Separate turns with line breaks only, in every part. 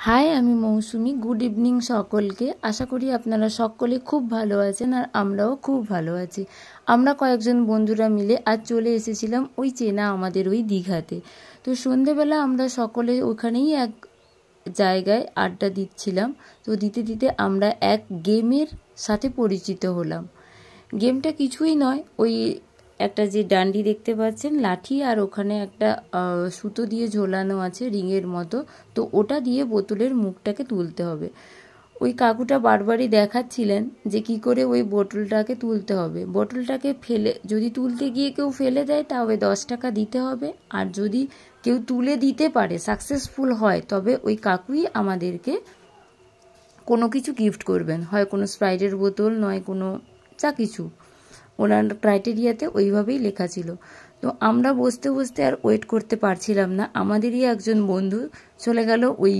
High, আমি মৌসুমি। Good evening সকলকে। আশা করি আপনারা সকলে খুব ভালো আছেন আর আমরাও খুব ভালো আছি। আমরা কয়েকজন বন্ধুরা মিলে আজ চলে এসেছিলাম ওই চেনা আমাদের ওই দীঘাতে। তো সন্ধেবেলা আমরা সকলে ওখানেই এক জায়গায় আড্ডা দিচ্ছিলাম। তো দিতে দিতে আমরা এক গেমের সাথে পরিচিত হলাম। গেমটা কিছুই নয়, ওই একটা যে ডান্ডি দেখতে পাচ্ছেন, লাঠি, আর ওখানে একটা সুতো দিয়ে ঝোলানো আছে রিংয়ের মতো। তো ওটা দিয়ে বোতলের মুখটাকে তুলতে হবে। ওই কাকুটা বারবারই দেখাচ্ছিলেন যে কি করে ওই বোতলটাকে তুলতে হবে। বোতলটাকে ফেলে যদি তুলতে গিয়ে কেউ ফেলে দেয় তবে 10 টাকা দিতে হবে, আর যদি কেউ তুলে দিতে পারে, সাকসেসফুল হয়, তবে ওই কাকুই আমাদেরকে কোনো কিছু গিফট করবেন, হয় কোনো স্প্রাইটের বোতল, নয় কোনো যা কিছু। ওনার ক্রাইটেরিয়াতে ওইভাবেই লেখা ছিল। তো আমরা বসতে বসতে আর ওয়েট করতে পারছিলাম না। আমাদেরই একজন বন্ধু চলে গেল ওই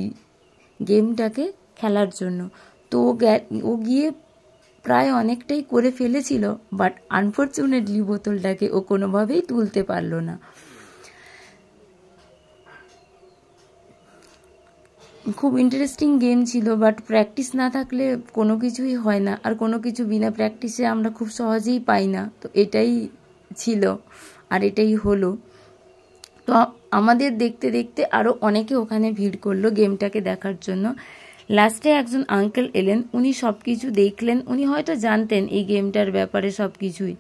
গেমটাকে খেলার জন্য। তো ও গিয়ে প্রায় অনেকটাই করে ফেলেছিল, বাট আনফর্চুনেটলি বোতলটাকে ও কোনোভাবেই তুলতে পারলো না। খুব ইন্টারেস্টিং গেম ছিল, বাট প্র্যাকটিস না থাকলে কোনো কিছুই হয় না, আর কোনো কিছু বিনা প্র্যাকটিসে আমরা খুব সহজেই পাই না। তো এটাই ছিল আর এটাই হলো। তো আমাদের দেখতে দেখতে আরও অনেকে ওখানে ভিড় করলো গেমটাকে দেখার জন্য। লাস্টে একজন আঙ্কেল এলেন, উনি সব কিছু দেখলেন। উনি হয়তো জানতেন এই গেমটার ব্যাপারে সব কিছুই।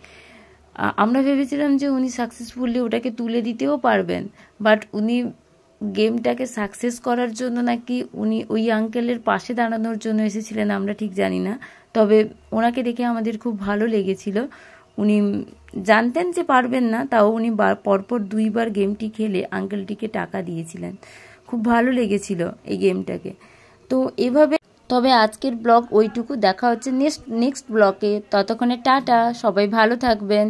আমরা ভেবেছিলাম যে উনি সাকসেসফুলি ওটাকে তুলে দিতেও পারবেন, বাট উনি গেমটাকে সাকসেস করার জন্য নাকি উনি ওই আঙ্কেলের পাশে দাঁড়ানোর জন্য এসেছিলেন, আমরা ঠিক জানি না। তবে ওনাকে দেখে আমাদের খুব ভালো লেগেছিল। উনি জানতেন যে পারবেন না, তাও উনি পরপর 2 বার গেমটি খেলে আঙ্কেলটিকে টাকা দিয়েছিলেন। খুব ভালো লেগেছিল এই গেমটাকে। তো এভাবে, তবে আজকের ব্লগ ওইটুকু। দেখা হচ্ছে নেক্সট ব্লগে। ততক্ষণে টাটা, সবাই ভালো থাকবেন।